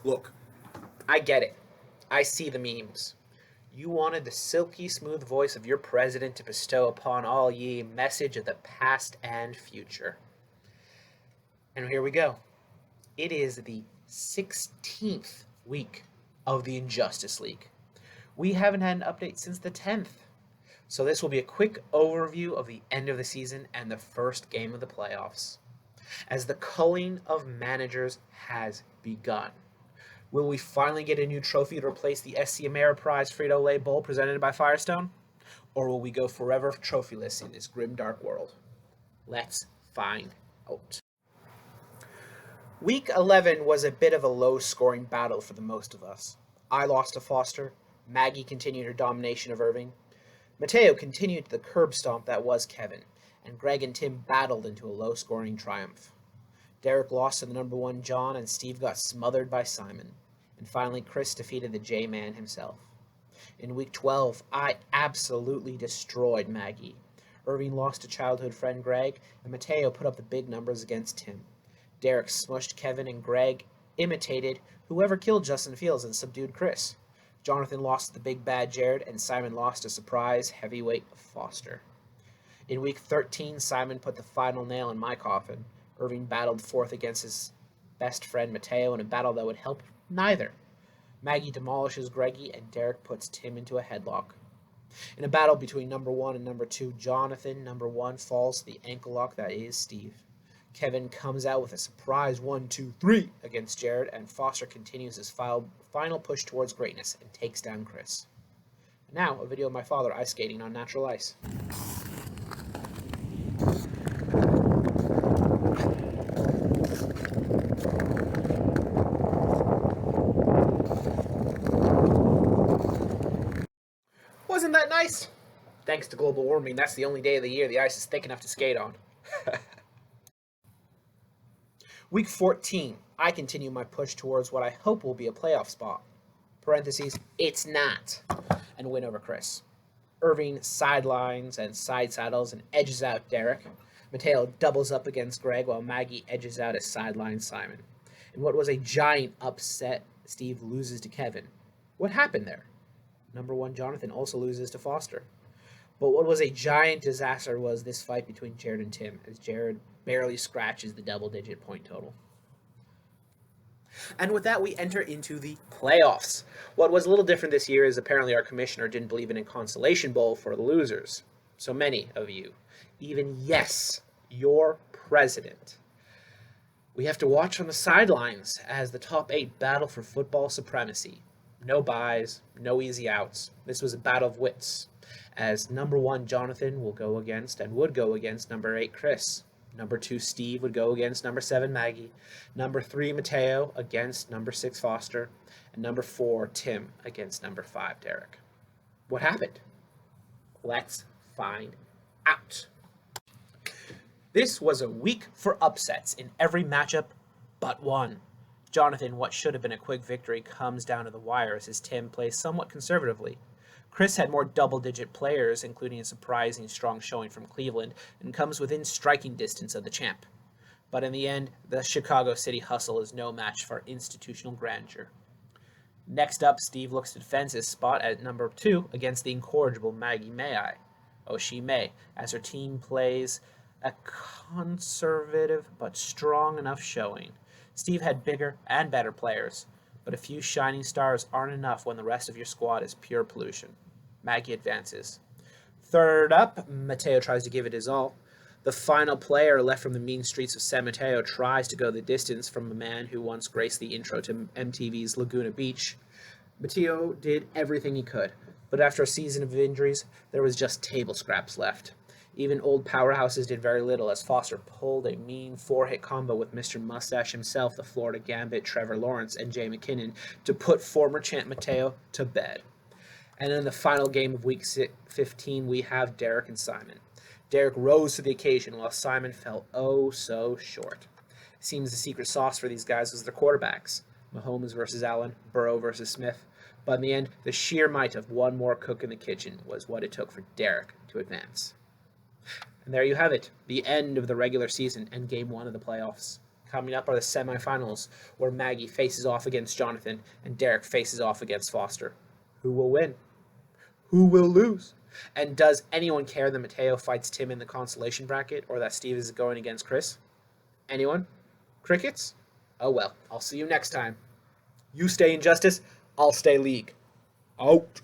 Look, I get it. I see the memes. You wanted the silky smooth voice of your president to bestow upon all ye message of the past and future. And here we go. It is the 16th week of the Injustice League. We haven't had an update since the 10th. So this will be a quick overview of the end of the season and the first game of the playoffs. As the culling of managers has begun. Will we finally get a new trophy to replace the SC Ameriprise Frito-Lay Bowl presented by Firestone? Or will we go forever trophyless in this grim dark world? Let's find out. Week 11 was a bit of a low-scoring battle for the most of us. I lost to Foster, Maggie continued her domination of Irving, Mateo continued the curb stomp that was Kevin, and Greg and Tim battled into a low-scoring triumph. Derek lost to the number one John, and Steve got smothered by Simon. And finally, Chris defeated the J-Man himself. In week 12, I absolutely destroyed Maggie. Irving lost to childhood friend Greg, and Mateo put up the big numbers against Tim. Derek smushed Kevin, and Greg imitated whoever killed Justin Fields and subdued Chris. Jonathan lost to the big bad Jared, and Simon lost to surprise heavyweight Foster. In week 13, Simon put the final nail in my coffin. Irving battled forth against his best friend Mateo in a battle that would help neither. Maggie demolishes Greggy, and Derek puts Tim into a headlock. In a battle between number one and number two, Jonathan, number one, falls to the ankle lock that is Steve. Kevin comes out with a surprise 1-2-3 against Jared, and Foster continues his final push towards greatness and takes down Chris. And now, a video of my father ice skating on natural ice. Wasn't that nice? Thanks to global warming, that's the only day of the year the ice is thick enough to skate on. Week 14, I continue my push towards what I hope will be a playoff spot. Parentheses, it's not. And win over Chris. Irving sidelines and side saddles and edges out Derek. Mateo doubles up against Greg while Maggie edges out a sideline Simon. In what was a giant upset, Steve loses to Kevin. What happened there? Number one Jonathan also loses to Foster. But what was a giant disaster was this fight between Jared and Tim, as Jared barely scratches the double-digit point total. And with that, we enter into the playoffs. What was a little different this year is apparently our commissioner didn't believe in a consolation bowl for the losers. So many of you, even yes, your president. We have to watch on the sidelines as the top 8 battle for football supremacy. No buys, no easy outs. This was a battle of wits, as number 1 Jonathan will go against and would go against number 8 Chris. Number 2 Steve would go against number 7 Maggie. Number 3 Mateo against number 6 Foster. And number 4 Tim against number 5 Derek. What happened? Let's find out. This was a week for upsets in every matchup but one. Jonathan, what should have been a quick victory, comes down to the wire as his Tim plays somewhat conservatively. Chris had more double-digit players, including a surprising strong showing from Cleveland, and comes within striking distance of the champ. But in the end, the Chicago City hustle is no match for institutional grandeur. Next up, Steve looks to defend his spot at number 2 against the incorrigible Maggie May. Oh, she may, as her team plays a conservative but strong enough showing. Steve had bigger and better players, but a few shining stars aren't enough when the rest of your squad is pure pollution. Maggie advances. Third up, Mateo tries to give it his all. The final player left from the mean streets of San Mateo tries to go the distance from a man who once graced the intro to MTV's Laguna Beach. Mateo did everything he could, but after a season of injuries, there was just table scraps left. Even old powerhouses did very little as Foster pulled a mean 4-hit combo with Mr. Mustache himself, the Florida Gambit, Trevor Lawrence, and Jay McKinnon to put former champ Mateo to bed. And in the final game of week 15, we have Derek and Simon. Derek rose to the occasion while Simon fell oh so short. It seems the secret sauce for these guys was their quarterbacks. Mahomes versus Allen, Burrow versus Smith. But in the end, the sheer might of one more cook in the kitchen was what it took for Derek to advance. And there you have it, the end of the regular season and game 1 of the playoffs. Coming up are the semifinals, where Maggie faces off against Jonathan and Derek faces off against Foster. Who will win? Who will lose? And does anyone care that Mateo fights Tim in the consolation bracket, or that Steve is going against Chris? Anyone? Crickets? Oh well, I'll see you next time. You stay in justice, I'll stay league. Out.